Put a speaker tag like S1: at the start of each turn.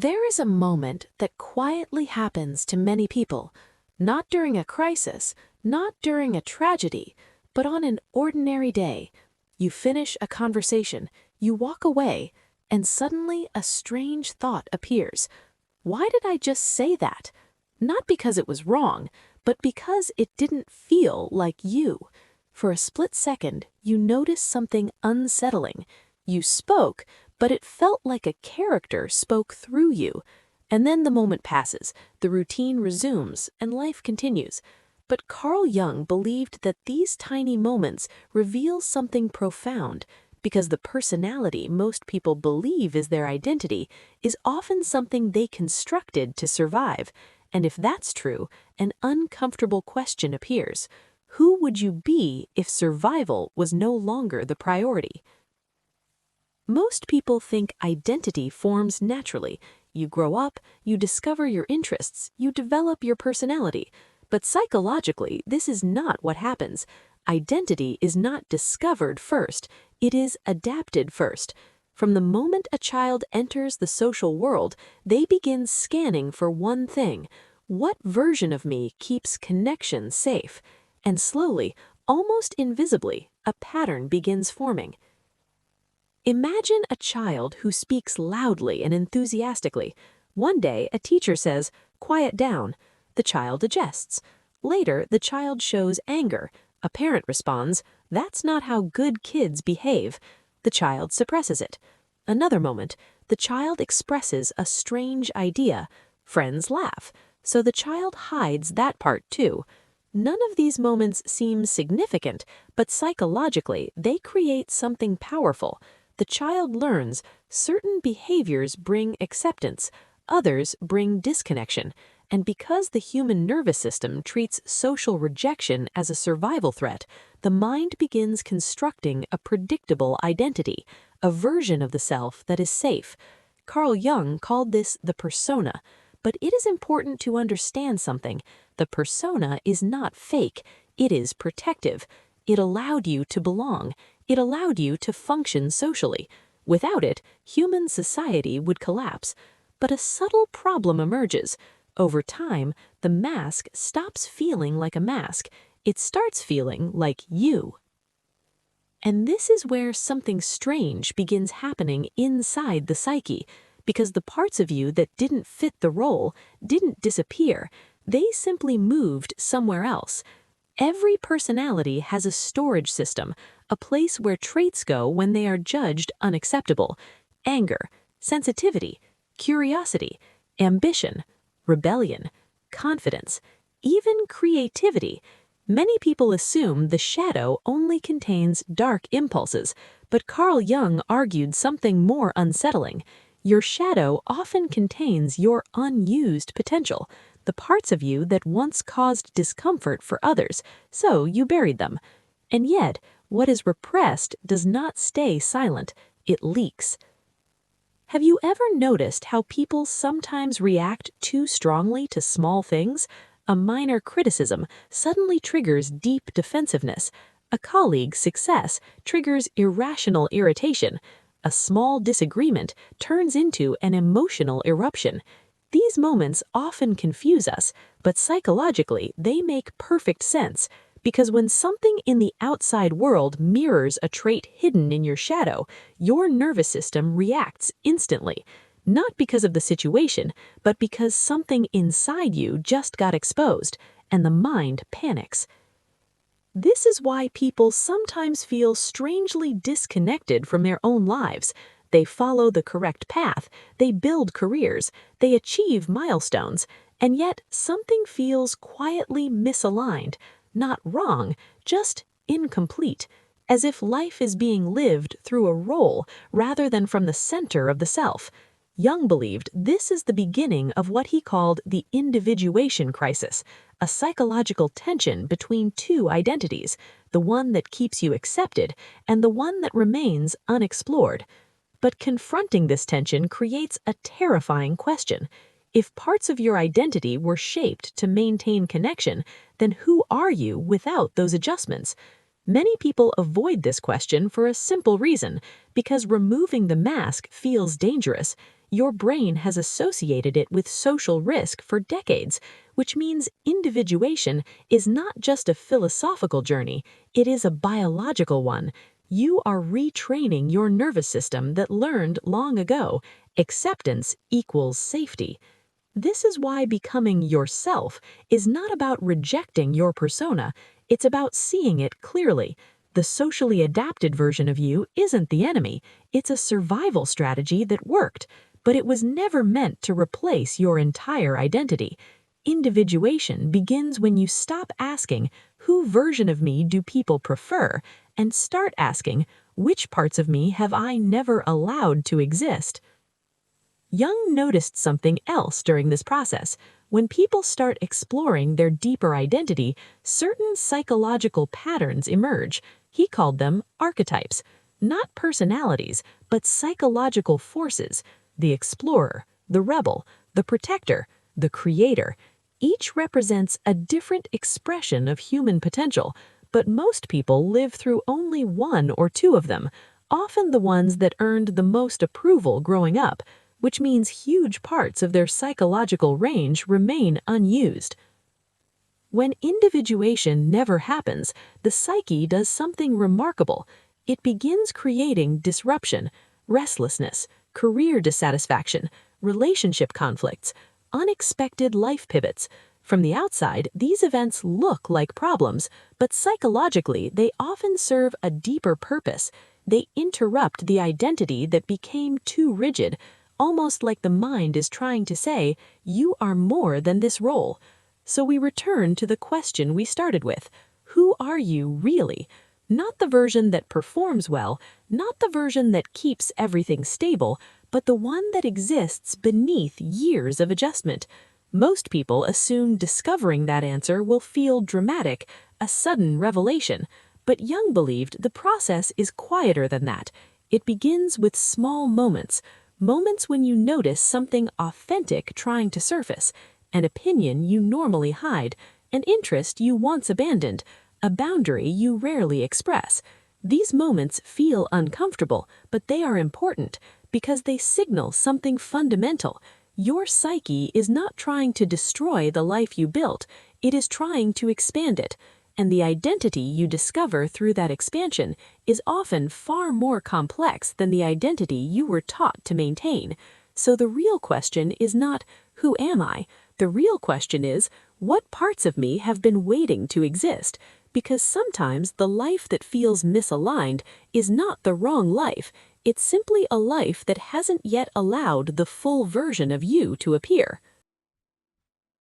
S1: There is a moment that quietly happens to many people, not during a crisis, not during a tragedy, but on an ordinary day. You finish a conversation, you walk away, and suddenly a strange thought appears. Why did I just say that? Not because it was wrong, but because it didn't feel like you. For a split second, you notice something unsettling. You spoke, but it felt like a character spoke through you. And then the moment passes, the routine resumes, and life continues. But Carl Jung believed that these tiny moments reveal something profound, because the personality most people believe is their identity is often something they constructed to survive. And if that's true, an uncomfortable question appears. Who would you be if survival was no longer the priority? Most people think identity forms naturally. You grow up, you discover your interests, you develop your personality. But psychologically, this is not what happens. Identity is not discovered first, it is adapted first. From the moment a child enters the social world, they begin scanning for one thing: what version of me keeps connection safe? And slowly, almost invisibly, a pattern begins forming. Imagine a child who speaks loudly and enthusiastically. One day, a teacher says, "Quiet down." The child adjusts. Later, the child shows anger. A parent responds, "That's not how good kids behave." The child suppresses it. Another moment, the child expresses a strange idea. Friends laugh, so the child hides that part too. None of these moments seem significant, but psychologically, they create something powerful. The child learns certain behaviors bring acceptance, others bring disconnection. And because the human nervous system treats social rejection as a survival threat, the mind begins constructing a predictable identity, a version of the self that is safe. Carl Jung called this the persona. But it is important to understand something. The persona is not fake, it is protective. It allowed you to belong. It allowed you to function socially. Without it, human society would collapse. But a subtle problem emerges. Over time, the mask stops feeling like a mask. It starts feeling like you. And this is where something strange begins happening inside the psyche, because the parts of you that didn't fit the role didn't disappear. They simply moved somewhere else. Every personality has a storage system, a place where traits go when they are judged unacceptable: anger, sensitivity, curiosity, ambition, rebellion, confidence, even creativity. Many people assume the shadow only contains dark impulses, but Carl Jung argued something more unsettling. Your shadow often contains your unused potential, the parts of you that once caused discomfort for others, so you buried them. And yet, what is repressed does not stay silent, it leaks. Have you ever noticed how people sometimes react too strongly to small things? A minor criticism suddenly triggers deep defensiveness. A colleague's success triggers irrational irritation. A small disagreement turns into an emotional eruption. These moments often confuse us, but psychologically they make perfect sense. Because when something in the outside world mirrors a trait hidden in your shadow, your nervous system reacts instantly. Not because of the situation, but because something inside you just got exposed, and the mind panics. This is why people sometimes feel strangely disconnected from their own lives. They follow the correct path, they build careers, they achieve milestones, and yet something feels quietly misaligned. Not wrong, just incomplete, as if life is being lived through a role rather than from the center of the self. Jung believed this is the beginning of what he called the individuation crisis, a psychological tension between two identities, the one that keeps you accepted and the one that remains unexplored. But confronting this tension creates a terrifying question. If parts of your identity were shaped to maintain connection, then who are you without those adjustments? Many people avoid this question for a simple reason: because removing the mask feels dangerous. Your brain has associated it with social risk for decades, which means individuation is not just a philosophical journey, it is a biological one. You are retraining your nervous system that learned long ago, acceptance equals safety. This is why becoming yourself is not about rejecting your persona, it's about seeing it clearly. The socially adapted version of you isn't the enemy, it's a survival strategy that worked, but it was never meant to replace your entire identity. Individuation begins when you stop asking, "Who version of me do people prefer?" and start asking, "Which parts of me have I never allowed to exist?" Jung noticed something else during this process. When people start exploring their deeper identity, certain psychological patterns emerge. He called them archetypes, not personalities, but psychological forces. The explorer, the rebel, the protector, the creator. Each represents a different expression of human potential, but most people live through only one or two of them, often the ones that earned the most approval growing up, which means huge parts of their psychological range remain unused. When individuation never happens, the psyche does something remarkable. It begins creating disruption, restlessness, career dissatisfaction, relationship conflicts, unexpected life pivots. From the outside, these events look like problems, but psychologically, they often serve a deeper purpose. They interrupt the identity that became too rigid, almost like the mind is trying to say, "You are more than this role." So we return to the question we started with. Who are you really? Not the version that performs well, not the version that keeps everything stable, but the one that exists beneath years of adjustment. Most people assume discovering that answer will feel dramatic, a sudden revelation. But Jung believed the process is quieter than that. It begins with small moments. Moments when you notice something authentic trying to surface, an opinion you normally hide, an interest you once abandoned, a boundary you rarely express. These moments feel uncomfortable, but they are important because they signal something fundamental. Your psyche is not trying to destroy the life you built, it is trying to expand it. And the identity you discover through that expansion is often far more complex than the identity you were taught to maintain. So the real question is not, "Who am I?" The real question is, what parts of me have been waiting to exist? Because sometimes the life that feels misaligned is not the wrong life. It's simply a life that hasn't yet allowed the full version of you to appear.